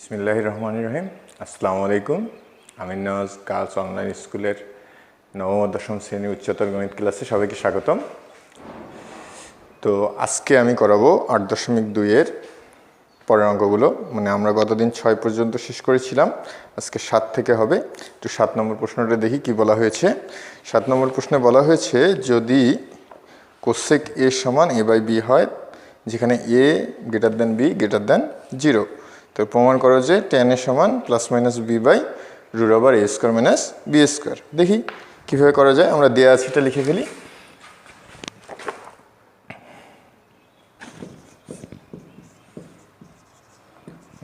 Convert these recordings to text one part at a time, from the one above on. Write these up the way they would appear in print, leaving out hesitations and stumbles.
বিসমিল্লাহির রহমানির রহিম। আসসালামু আলাইকুম। আমি নওয়াজ গার্লস অনলাইন স্কুলের নবম ও দশম শ্রেণী উচ্চতর গণিত ক্লাসে সবাইকে স্বাগতম। তো আজকে আমি করাবো 8.2-এর পরের অঙ্কগুলো। মানে আমরা গতদিন 6 পর্যন্ত শেষ করেছিলাম, আজকে 7 থেকে হবে। তো 7 নম্বর প্রশ্নটা দেখি কি বলা হয়েছে। 7 নম্বর প্রশ্নে বলা হয়েছে যদি কোসেক এ সমান a বাই বি হয়, যেখানে a greater than b greater than 0, তো প্রমাণ করো যে tan a সমান plus minus b by root over a square minus b square. দেখি কীভাবে করা যায়। আমরা দেওয়া আছে এটা লিখে ফেলি।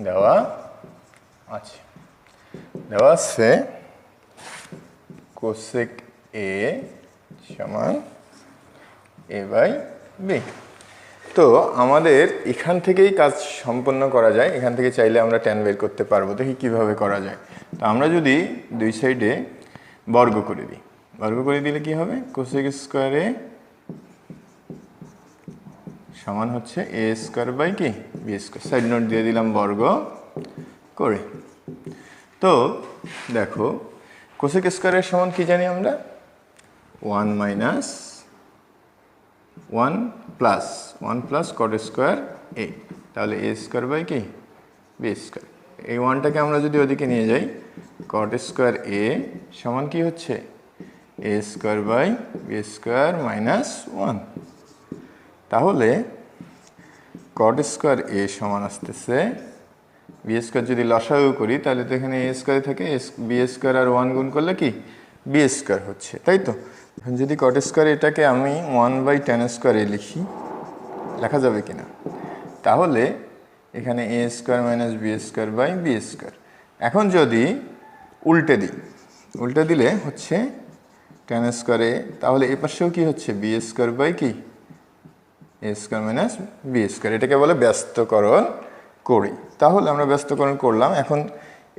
দেওয়া আছে কোসেক a সমান a বাই b। তো আমাদের এখান থেকেই কাজ সম্পন্ন করা যায়, এখান থেকে চাইলে আমরা ট্যান বের করতে পারবো। দেখি কীভাবে করা যায়। তো আমরা যদি দুই সাইডে বর্গ করে দিই, বর্গ করে দিলে কি হবে, কোসেক স্কোয়ারে সমান হচ্ছে এ স্কোয়ার বাই কি বি স্কোয়ার। সাইড নোট দিয়ে দিলাম বর্গ করে। তো দেখো কোসেক স্কোয়ারের সমান কি জানি আমরা, 1 মাইনাস 1 প্লাস কট স্কোয়ার এ, তাহলে এ স্কোয়ার বাই কি বি স্কোয়ার। এই ওয়ানটাকে আমরা যদি ওদিকে নিয়ে যাই, কট স্কোয়ার এ সমান কি হচ্ছে A square by B square minus 1। তাহলে কট স্কোয়ার এ সমান আসতেছে বি স্কোয়ার, যদি লসাগু করি তাহলে তো এখানে এ স্কোয়ার থেকে বি স্কোয়ার আর 1 গুণ করলে কি বি স্কোয়ার হচ্ছে, তাই তো। যদি কট স্কোয়ার এটাকে আমি 1 বাই tan স্কোয়ার এ লিখি, লেখা যাবে কিনা, তাহলে এখানে A square minus B square by B square. এখন যদি উল্টে দিই, উল্টে দিলে হচ্ছে tan স্কোয়ার এ, তাহলে এ পাশেও কি হচ্ছে বি স্কোয়ার বাই কি এ স্কোয়ার মাইনাস বি স্কোয়ার। এটাকে বলে ব্যস্তকরণ করি। তাহলে আমরা ব্যস্তকরণ করলাম। এখন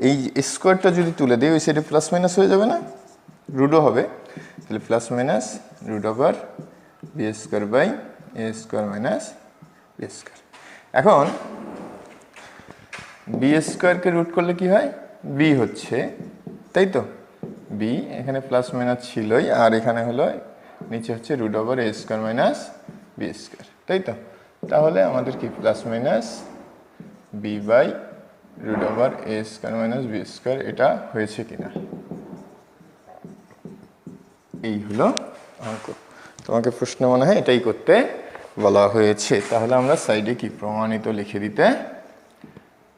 এই স্কোয়ারটা যদি তুলে দিই, ওই সাইডে প্লাস মাইনাস হয়ে যাবে না, রুটও হবে, তাহলে plus minus root over B square by A square minus B square. এখন বি স্কোয়ারকে রুট করলে কি হয়, বি হচ্ছে, তাই তো, বি এখানে প্লাস মাইনাস ছিলই, আর এখানে হলো নিচে হচ্ছে root over A square minus B square, তাই তো। তাহলে আমাদের কি plus minus B by root over A square minus B square, এটা হয়েছে কিনা, এই হলো অঙ্ক। তোমাকে প্রশ্ন মনে হয় এটাই করতে বলা হয়েছে। তাহলে আমরা সাইডে কি প্রমাণিত লিখে দিতে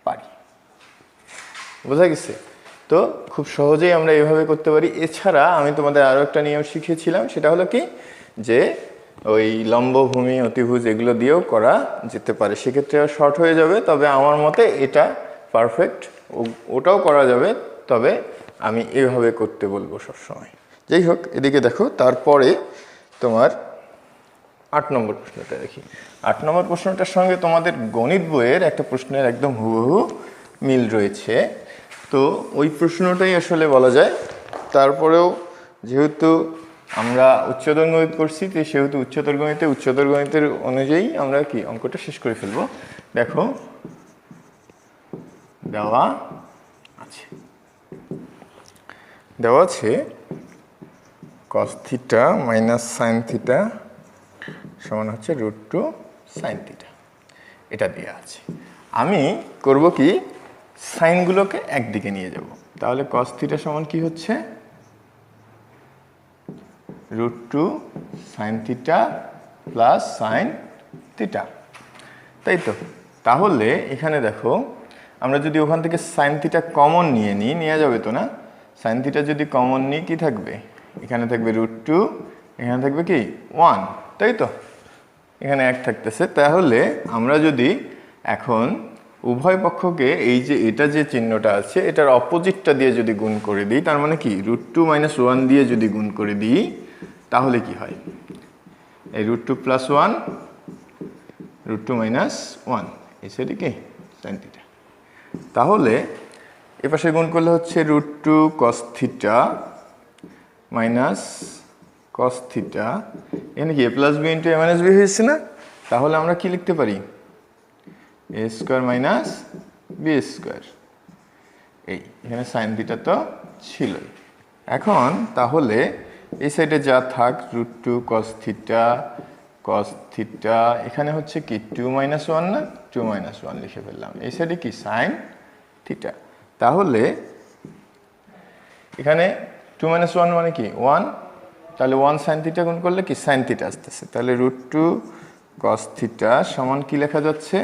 পারি। বোঝা গেছে? তো খুব সহজেই আমরা এভাবে করতে পারি। এছাড়া আমি তোমাদের আরও একটা নিয়ম শিখিয়েছিলাম, সেটা হলো কি যে ওই লম্বভূমি অতিভুজ এগুলো দিয়েও করা যেতে পারে, সেক্ষেত্রে শর্ট হয়ে যাবে। তবে আমার মতে এটা পারফেক্ট, ওটাও করা যাবে, তবে আমি এভাবে করতে বলবো সবসময়। যাই হোক, এদিকে দেখো, তারপরে তোমার 8 নম্বর প্রশ্নটা দেখি। 8 নম্বর প্রশ্নটার সঙ্গে তোমাদের গণিত বইয়ের একটা প্রশ্নের একদম হুবহু মিল রয়েছে। তো ওই প্রশ্নটাই আসলে বলা যায়। তারপরেও যেহেতু আমরা উচ্চতর গণিত করছি, তো সেহেতু উচ্চতর গণিতের অনুযায়ী আমরা কি অঙ্কটা শেষ করে ফেলবো। দেখো দেওয়া আছে cos theta minus sine theta সমান হচ্ছে √2 সাইন থিটা, এটা দেওয়া আছে। আমি করব কি, সাইনগুলোকে একদিকে নিয়ে যাব। তাহলে cos থিটা সমান কি হচ্ছে √2 sign theta plus sine theta, তাই তো। তাহলে এখানে দেখো, আমরা যদি ওখান থেকে সাইন থিটা কমন নিয়ে নিই, নেওয়া যাবে তো না, সাইন থিটা যদি কমন নিই কি থাকবে, এখানে থাকবে √2, এখানে থাকবে কি 1, তাই তো, এখানে 1 থাকতেছে। তাহলে আমরা যদি এখন উভয় পক্ষকে এই যে এটা যে চিহ্নটা আছে এটার অপোজিটটা দিয়ে যদি গুণ করে দিই, তার মানে কি √2 মাইনাস 1 দিয়ে যদি গুণ করে দিই, তাহলে কি হয়, এই √2 প্লাস 1 √2 মাইনাস 1, এই সাইডে কি সাইন থিটা। তাহলে এপাশে গুণ করলে হচ্ছে √2 cos theta minus cos theta, এখানে কি a plus B into a minus B হয়েছে না। তাহলে আমরা কি লিখতে পারি, A square minus B square, এখানে সাইন থিটা তো ছিলই। এখন তাহলে এই সাইডে যা থাক √2 cos থিটা এখানে হচ্ছে কি 2 - 1 না, 2 - 1 লিখে ফেললাম। এই সাইডে কি সাইন থিটা, তাহলে এখানে 2 - 1 মানে কি 1, তাহলে 1 সাইন থিটা গুণ করলে কি সাইন থিটা আসতেছে, তাহলে √2 cos থিটা সমান কি লেখা যাচ্ছে,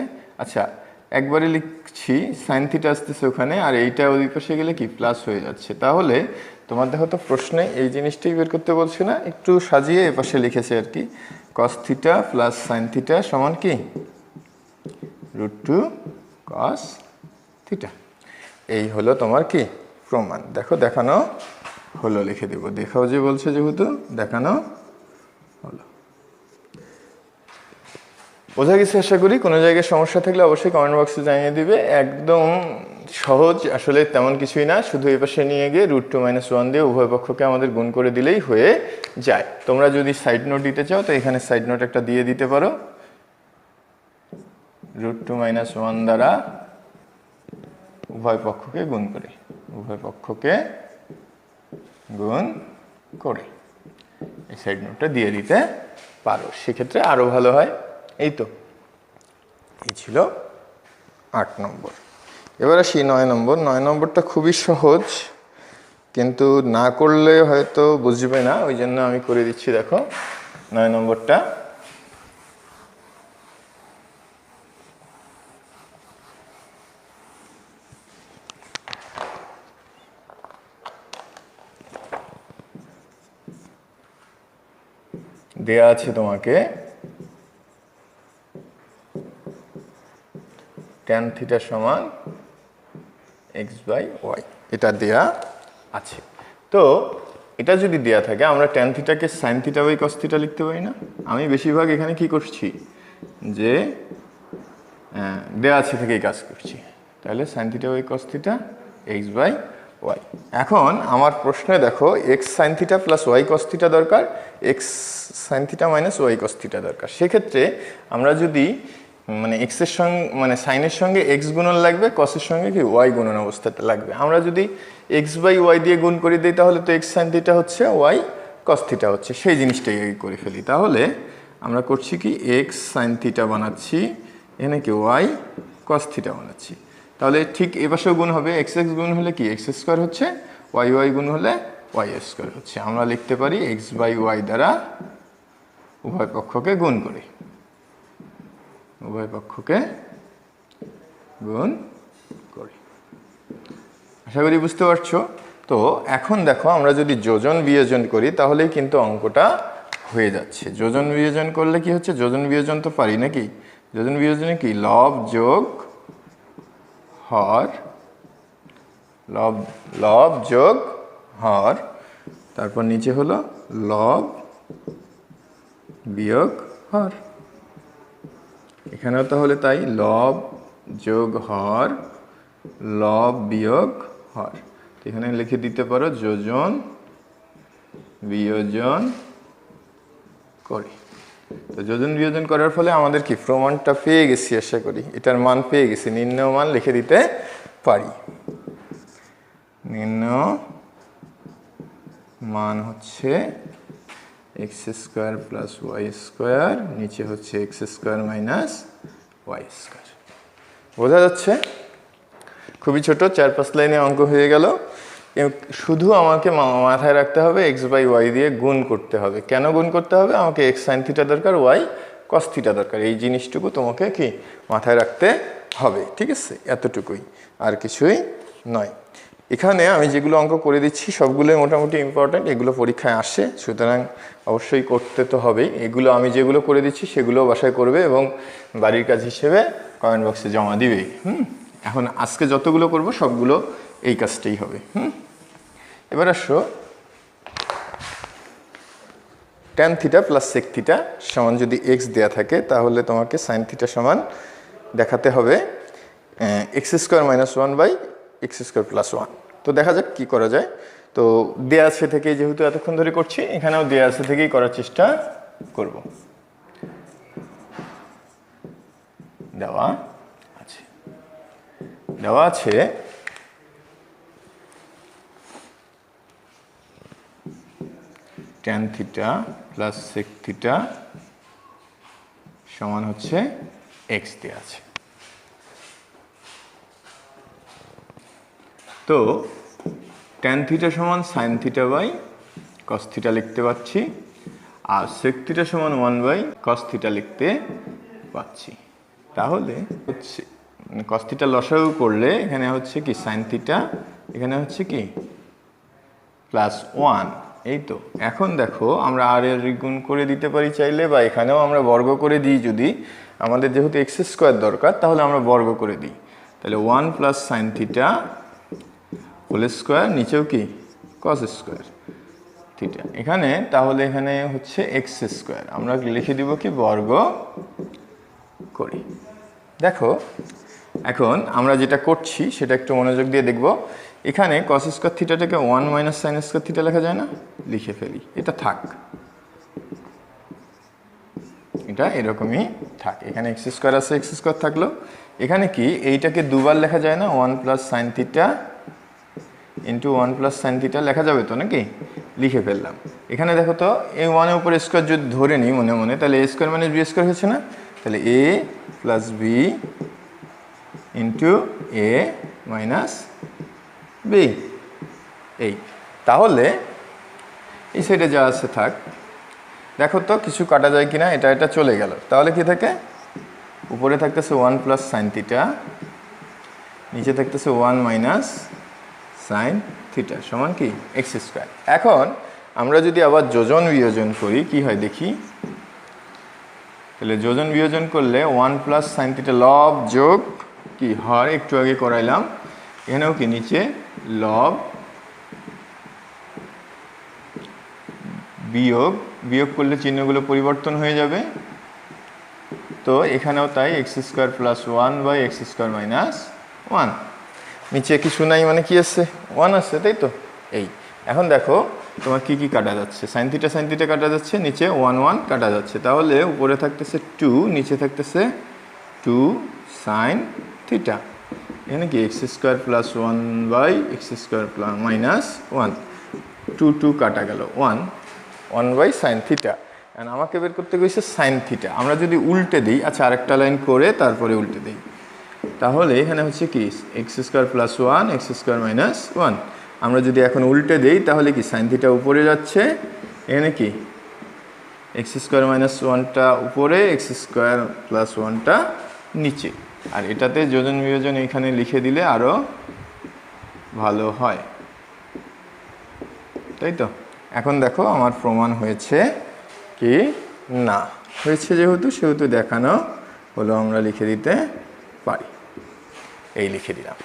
আচ্ছা একবারে লিখছি সাইন থিটা আসতেছে ওখানে, আর এইটা ওই পাশে গেলে কি প্লাস হয়ে যাচ্ছে। তাহলে তোমার দেখো তো প্রশ্নে এই জিনিসটাই বের করতে বলছে না, একটু সাজিয়ে এ পাশে লিখেছে আর কি, cos theta plus sine theta সমান কি √2 cos থিটা। এই হলো তোমার কি প্রমাণ। দেখো দেখানো হলো, লিখে দেব, দেখাও যে বলছে যেহেতু দেখানো হলো। বোঝা গেছে আশা করি। কোনো জায়গায় সমস্যা থাকলে অবশ্যই কমেন্ট বক্সে জানিয়ে দিবে। একদম সহজ, আসলে তেমন কিছুই না, শুধু এই পাশে নিয়ে গিয়ে √2 - 1 দিয়ে উভয় পক্ষকে আমাদের গুণ করে দিলেই হয়ে যায়। তোমরা যদি সাইড নোট দিতে চাও তো এখানে সাইড নোট একটা দিয়ে দিতে পারো, √2 - 1 দ্বারা উভয় পক্ষকে গুণ করে, উভয় পক্ষকে গুণ করে এই সাইড নোটটা দিয়ে দিতে পারো, সেক্ষেত্রে আরো ভালো হয়। এই তো, এই ছিল 8 নম্বর। এবার আসি 9 নম্বর। 9 নম্বরটা খুবই সহজ, কিন্তু না করলে হয়তো বুঝবে না, ওই জন্য আমি করে দিচ্ছি। দেখো 9 নম্বরটা দেয়া আছে তোমাকে tan থিটা সমান x/y, এটা দেয়া আছে। তো এটা যদি দেয়া থাকে, আমরা tan থিটাকে sin theta by cos theta লিখতে পারি না? আমি বেশিরভাগ এখানে কি করছি, যে দেয়া আছে থেকেই কাজ করছি। তাহলে sin theta by cos theta x/y। এখন আমার প্রশ্নে দেখো x sin theta plus y cos theta দরকার, x sin theta minus y cos theta দরকার। সেক্ষেত্রে আমরা যদি মানে x এর সঙ্গে মানে সাইনের সঙ্গে x গুণন লাগবে, cos-এর সঙ্গে কি y গুণন অবস্থাতে লাগবে। আমরা যদি x/y দিয়ে গুণ করে দিই তাহলে তো x sin থিটা হচ্ছে, y cos থিটা হচ্ছে, সেই জিনিসটাই করে ফেলি। তাহলে আমরা করছি কি x sin থিটা বানাচ্ছি, এখানে কি y cos থিটা বানাচ্ছি। তাহলে ঠিক এ পাশেও গুণ হবে, x গুণ হলে কি x² হচ্ছে, y গুণ হলে y² হচ্ছে। আমরা লিখতে পারি x/y দ্বারা উভয় পক্ষকে গুণ করে, উভয় পক্ষকে গুণ করি। আশা করি বুঝতে পারছো। তো এখন দেখো আমরা যদি যোজন বিয়োজন করি তাহলেই কিন্তু অঙ্কটা হয়ে যাচ্ছে। যোজন বিয়োজন করলে কি হচ্ছে, যোজন বিয়োজন তো পারি নাকি, যোজন বিয়োজনে কি লব যোগ হর, লব যোগ হর, তারপর নিচে হলো লব বিয়োগ হর। এখানেও তাহলে তাই, লব যোগ হর, লব বিয়োগ হর। এখানে লিখে দিতে পারো যোজন বিয়োজন করি। তো যোজন বিয়োজন করার ফলে আমাদের কি প্রমাণটা পেয়ে গেছি, আশা করি এটার মান পেয়ে গেছি, নির্ণয় মান লিখে দিতে পারি। নির্ণয় মান হচ্ছে x² প্লাস y², নিচে হচ্ছে x² মাইনাস y²। বোঝা যাচ্ছে? খুবই ছোট, 4-5 লাইনে অঙ্ক হয়ে গেল। শুধু আমাকে মাথায় রাখতে হবে x/y দিয়ে গুণ করতে হবে। কেন গুণ করতে হবে? আমাকে x sin থিটা দরকার, y cos থিটা দরকার, এই জিনিসটুকু তোমাকে কি মাথায় রাখতে হবে। ঠিক আছে, এতটুকুই, আর কিছুই নয়। এখানে আমি যেগুলো অঙ্ক করে দিচ্ছি সবগুলোই মোটামুটি ইম্পর্ট্যান্ট, এগুলো পরীক্ষায় আসে, সুতরাং অবশ্যই করতে তো হবেই। এগুলো আমি যেগুলো করে দিচ্ছি সেগুলো বাসায় করবে এবং বাড়ির কাজ হিসেবে কমেন্ট বক্সে জমা দিবেই। এখন আজকে যতগুলো করব সবগুলো এই কাজটাই হবে। এবার আসো tan theta plus sec theta সমান যদি x দেয়া থাকে তাহলে তোমাকে sin থিটা সমান দেখাতে হবে x² - 1/x² + 1। তো দেখা যাক কি করা যায়। তো দেয়া আছে থেকেই যেহেতু এতক্ষণ ধরে করছি, এখানেও দেয়া আছে থেকেই করার চেষ্টা করব। দেওয়া আছে tan theta plus sec theta সমান হচ্ছে এক্স দেওয়া আছে। তো ট্যান থিটা সমান sine theta by cos theta লিখতে পাচ্ছি, আর সেক থিটা সমান 1 বাই কস থিটা লিখতে পাচ্ছি। তাহলে হচ্ছে কস থিটা লসাগু করলে এখানে হচ্ছে কি সাইন থিটা, এখানে হচ্ছে কি প্লাস 1। এই তো এখন দেখো আমরা আর এর গুণ করে দিতে পারি চাইলে, বা এখানেও আমরা বর্গ করে দিই। যদি আমাদের যেহেতু এক্স স্কোয়ার দরকার তাহলে আমরা বর্গ করে দিই। তাহলে 1 plus sine theta whole square, নিচেও কি কস স্কোয়ার থিটা, এখানে তাহলে এখানে হচ্ছে এক্স স্কোয়ার, আমরা লিখে দিব কি বর্গ করি। দেখো এখন আমরা যেটা করছি সেটা একটু মনোযোগ দিয়ে দেখব। এখানে কস স্কোয়ার থিটাটাকে 1 মাইনাস সাইন স্কোয়ার থিটা লেখা যায় না? লিখে ফেলি, এটা থাক, এটা এরকমই থাক। এখানে এক্স স্কোয়ার আছে, এক্স স্কোয়ার থাকলো। এখানে কি এইটাকে দুবার লেখা যায় না? 1 plus sine theta into 1 plus sine theta লেখা যাবে তো নাকি? লিখে ফেললাম। এখানে দেখো তো এই 1-এর উপর স্কোয়ার যদি ধরে নিই মনে মনে, তাহলে A square minus B square হচ্ছে না? তাহলে এ প্লাস বি ইন্টু এ মাইনাস বি। এই তাহলে এই সাইডে যা আছে থাক। দেখো তো কিছু কাটা যায় কিনা, এটা এটা চলে গেল। তাহলে কি থাকে? উপরে থাকতেছে 1 প্লাস সাইন থিটা, নিচে থাকতেছে 1 মাইনাস সাইন থিটা সমান কি এক্স স্কোয়ার। এখন আমরা যদি আবার যোজন বিয়োজন করি কি হয় দেখি। তাহলে যোজন বিয়োজন করলে 1 প্লাস সাইন থিটা লব যোগ কি হর, একটু আগে করাইলাম। এখানেও কি নিচে লব বিয়োগ, বিয়োগ করলে চিহ্নগুলো পরিবর্তন হয়ে যাবে। তো এখানেও তাই X square plus 1 by X square minus 1। নিচে কিছু নাই মানে কি আছে? 1 আছে, তাই তো? এই এখন দেখো তোমার কি কি কাটা যাচ্ছে। সাইন থিটা কাটা যাচ্ছে, নিচে 1 1 কাটা যাচ্ছে। তাহলে উপরে থাকতেছে 2, নিচে থাকতেছে 2 সাইন থিটা। এখানে কি X square plus 1 by X square minus 1, 2 2 কাটা গেল, 1 বাই সাইন থিটা। অ্যান্ড আমাকে বের করতে গেছে সাইন থিটা। আমরা যদি উল্টে দিই, আচ্ছা আরেকটা লাইন করে তারপরে উল্টে দিই, তাহলে এখানে হচ্ছে কি X square plus 1 x square minus 1। আমরা যদি এখন উল্টে দিই তাহলে কি সাইন থিটা উপরে যাচ্ছে, এখানে কি এক্স স্কোয়ার মাইনাস 1টা উপরে, এক্স স্কোয়ার প্লাস 1টা নিচে। আর এটাতে যোজন বিয়োজন এখানে লিখে দিলে আরও ভালো হয়, তাই তো? এখন দেখো আমার প্রমাণ হয়েছে কি না হয়েছে, সেহেতু দেখানো হলো, আমরা লিখে দিতে পারি। এই লিখে দিলাম।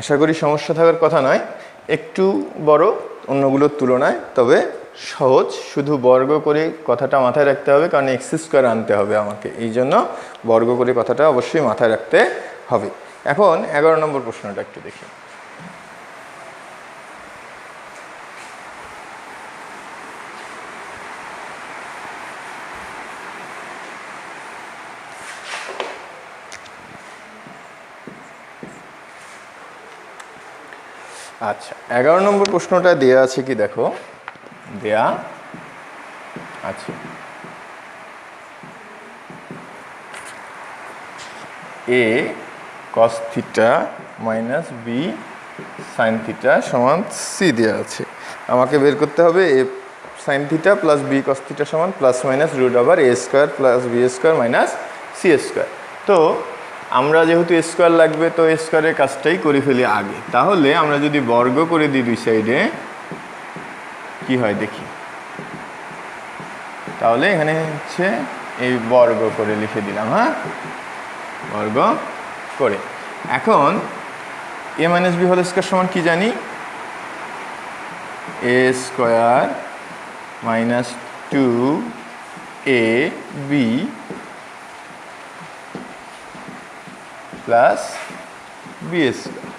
আশা করি সমস্যা থাকার কথা নয়, একটু বড় অন্যগুলোর তুলনায়, তবে সহজ। শুধু বর্গ করে কথাটা মাথায় রাখতে হবে, কারণ এক্স স্কোয়ার আনতে হবে আমাকে, এই জন্য বর্গ করে কথাটা অবশ্যই মাথায় রাখতে হবে। এখন 11 নম্বর প্রশ্নটা একটু দেখি। আচ্ছা 11 নম্বর প্রশ্নটা দেয়া আছে কি দেখো, দেয়া আছে A cos theta minus B sine theta সমান সি দেওয়া আছে। আমাকে বের করতে হবে A sine theta plus B cos theta সমান plus minus root over A square plus B square minus C square. তো আমরা যেহেতু স্কোয়ার লাগবে, তো স্কোয়ারের কাজটাই করে ফেলি আগে। তাহলে আমরা যদি বর্গ করে দিই দুই সাইডে কি হয় দেখি। তাহলে এখানে হচ্ছে এই বর্গ করে লিখে দিলাম, হ্যাঁ বর্গ করে। এখন A minus B whole square সমান কি জানি, A square minus 2ab plus B square.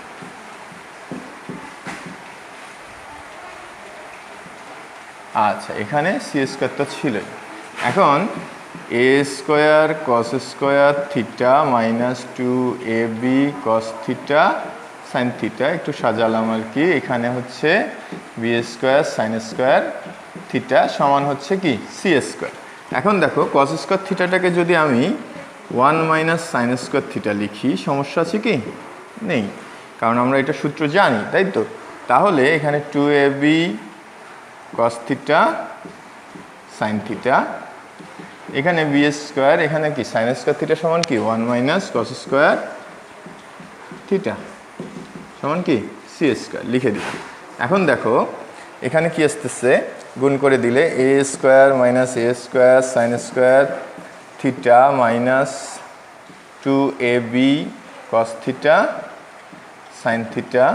আচ্ছা এখানে সি স্কোয়ার তো ছিলই। এখন A square cos square theta minus 2ab cos theta sine theta, একটু সাজালাম আর কি। এখানে হচ্ছে B square sine square theta সমান হচ্ছে কি সি স্কোয়ার। এখন দেখো কস স্কোয়ার থিটাটাকে যদি আমি 1 মাইনাস সাইন স্কোয়ার থিটা লিখি, সমস্যা আছে কি? নেই, কারণ আমরা এটা সূত্র জানি, তাই তো। তাহলে এখানে 2ab cos theta sine theta, এখানে বি স্কোয়ার, এখানে কি সাইন স্কোয়ার থিটা সমান কি 1 মাইনাস কস স্কোয়ার থিটা সমান কি সি স্কোয়ার লিখে দিই। এখন দেখো এখানে কি আসতেছে, গুণ করে দিলে A square minus A square sine square theta minus 2ab cos theta sine theta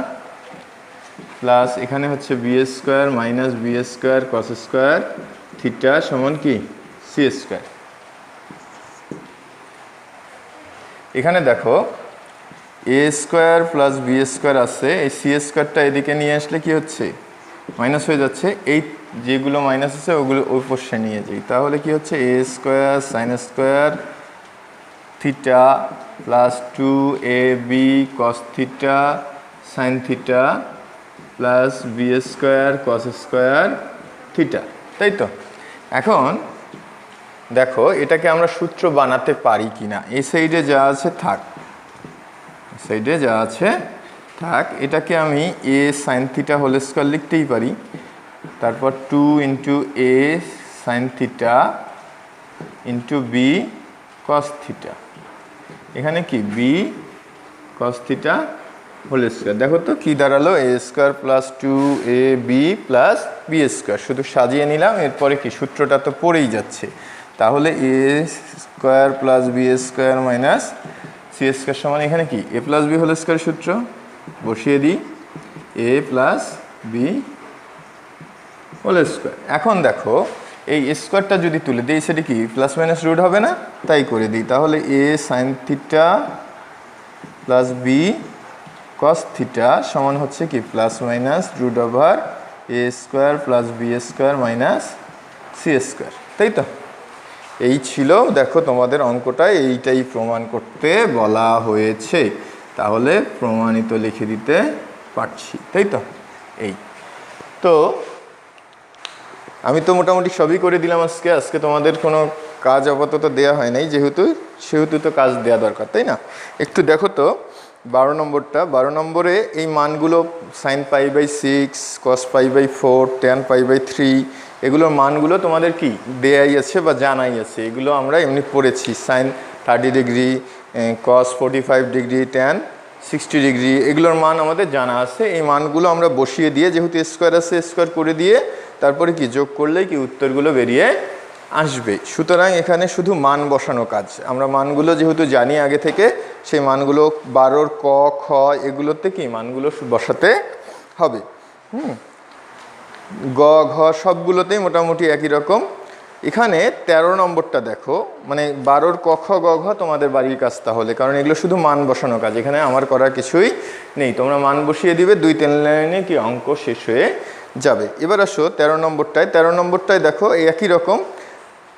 plus এখানে হচ্ছে B square minus B square cos square theta সমান কি সি স্কোয়ার। এখানে দেখো A square plus B square আছে, এই সি স্কোয়ারটা এদিকে নিয়ে আসলে কি হচ্ছে মাইনাস হয়ে যাচ্ছে, এই যেগুলো মাইনাস আছে ওগুলো ওই পাশে নিয়ে যাই, তাহলে কি হচ্ছে A square sine square theta plus 2ab cos theta sine theta plus B square cos square theta, তাই তো। এখন দেখো এটাকে আমরা সূত্র বানাতে পারি কি না, এই সাইডে যা আছে থাক, সাইডে যা আছে থাক, এটাকে আমি A sine theta whole square লিখতেই পারি, তারপর 2 into A sine theta into B cos theta, এখানে কি B cos theta whole square. দেখো তো কি দাঁড়ালো, A square plus 2ab plus B square, শুধু সাজিয়ে নিলাম, এরপরে কি সূত্রটা তো পড়েই যাচ্ছে। তাহলে A square plus B square minus C square সমান এখানে কি A plus B whole square সূত্র বসিয়ে দিই, A plus B whole square. এখন দেখো এই স্কোয়ারটা যদি তুলে দিই সেটা কি প্লাস মাইনাস রুট হবে না, তাই করে দিই। তাহলে A sine theta plus B cos theta সমান হচ্ছে কি plus minus root over A square plus B square minus C square, তাই তো। এই ছিল, দেখো তোমাদের অঙ্কটায় এইটাই প্রমাণ করতে বলা হয়েছে, তাহলে প্রমাণিত লিখে দিতে পারছি, তাই তো। এই তো আমি তো মোটামুটি সবই করে দিলাম আজকে তোমাদের কোনো কাজ আপাতত দেওয়া হয় নাই, সেহেতু তো কাজ দেওয়া দরকার, তাই না। একটু দেখো তো 12 নম্বরটা, 12 নম্বরে এই মানগুলো sine pi by 6 cos pi by 4 tan pi by 3 এগুলোর মানগুলো তোমাদের কি দেয়াই আছে বা জানাই আছে, এগুলো আমরা এমনি পড়েছি। সাইন 30 ডিগ্রি, কস 45 ডিগ্রি, ট্যান 60 ডিগ্রি, এগুলোর মান আমাদের জানা আছে। এই মানগুলো আমরা বসিয়ে দিয়ে, যেহেতু স্কোয়ার আছে স্কোয়ার করে দিয়ে তারপরে কি যোগ করলেই কি উত্তরগুলো বেরিয়ে আসবে। সুতরাং এখানে শুধু মান বসানো কাজ, আমরা মানগুলো যেহেতু জানি আগে থেকে, সেই মানগুলো 12 ক খ এগুলোতে কি মানগুলো বসাতে হবে। গ ঘ সবগুলোতেই মোটামুটি একই রকম। এখানে 13 নম্বরটা দেখো, মানে 12 ক খ গ ঘ তোমাদের বাড়ির কাজ তাহলে, কারণ এগুলো শুধু মান বসানো কাজ, এখানে আমার করার কিছুই নেই, তোমরা মান বসিয়ে দিবে, 2-3 লাইনে কি অঙ্ক শেষ হয়ে যাবে। এবার আসো 13 নম্বরটায় দেখো একই রকম,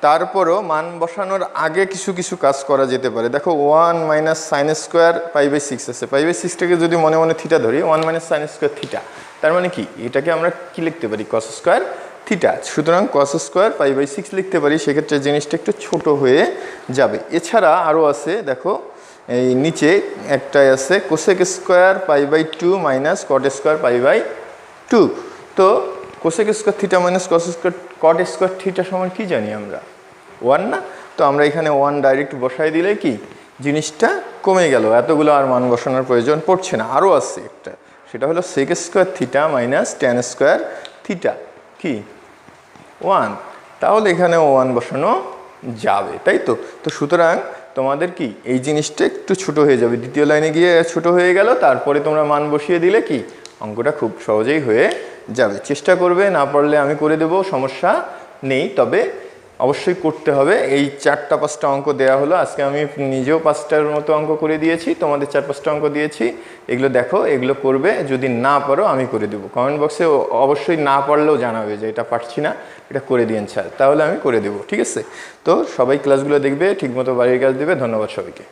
তারপরও মান বসানোর আগে কিছু কাজ করা যেতে পারে। দেখো 1 minus sine square pi by 6 আছে, পাই বাই 6টাকে যদি মনে মনে থিটা ধরি, 1 মাইনাস সাইন স্কোয়ার থিটা, তার মানে কি এটাকে আমরা কি লিখতে পারি কস স্কোয়ার থিটা। সুতরাং কস স্কোয়ার পাই বাই 6 লিখতে পারি, সেক্ষেত্রে জিনিসটা একটু ছোট হয়ে যাবে। এছাড়া আরও আছে, দেখো এই নিচে একটাই আছে cosec square pi by 2 minus cot square pi by 2। তো cosec square theta minus cos square cot square theta সমান কি জানি আমরা 1 না, তো আমরা এখানে 1 ডাইরেক্ট বসাই দিলে কি জিনিসটা কমে গেল, এতগুলো আর মান বসানোর প্রয়োজন পড়ছে না। আরও আছে একটা, সেটা হলো sec square theta minus tan square theta কি 1, তাহলে এখানে 1 বসানো যাবে, তাই তো। তো সুতরাং তোমাদের কি এই জিনিসটা একটু ছোট হয়ে যাবে, দ্বিতীয় লাইনে গিয়ে ছোট হয়ে গেল, তারপরে তোমরা মান বসিয়ে দিলে কি অঙ্কটা খুব সহজেই হয়ে যাবে। চেষ্টা করবে, না পারলে আমি করে দেব, সমস্যা নেই, তবে অবশ্যই করতে হবে। এই 4-5টা অঙ্ক দেওয়া হলো, আজকে আমি নিজেও 5টার মতো অঙ্ক করে দিয়েছি, তোমাদের 4-5টা অঙ্ক দিয়েছি, এগুলো দেখো, এগুলো করবে, যদি না পারো আমি করে দেবো। কমেন্ট বক্সে অবশ্যই না পারলেও জানাবে যে এটা পারছি না, এটা করে দিন স্যার, তাহলে আমি করে দেবো, ঠিক আছে। তো সবাই ক্লাসগুলো দেখবে, ঠিকমতো বাড়ির কাজ দেবে। ধন্যবাদ সবাইকে।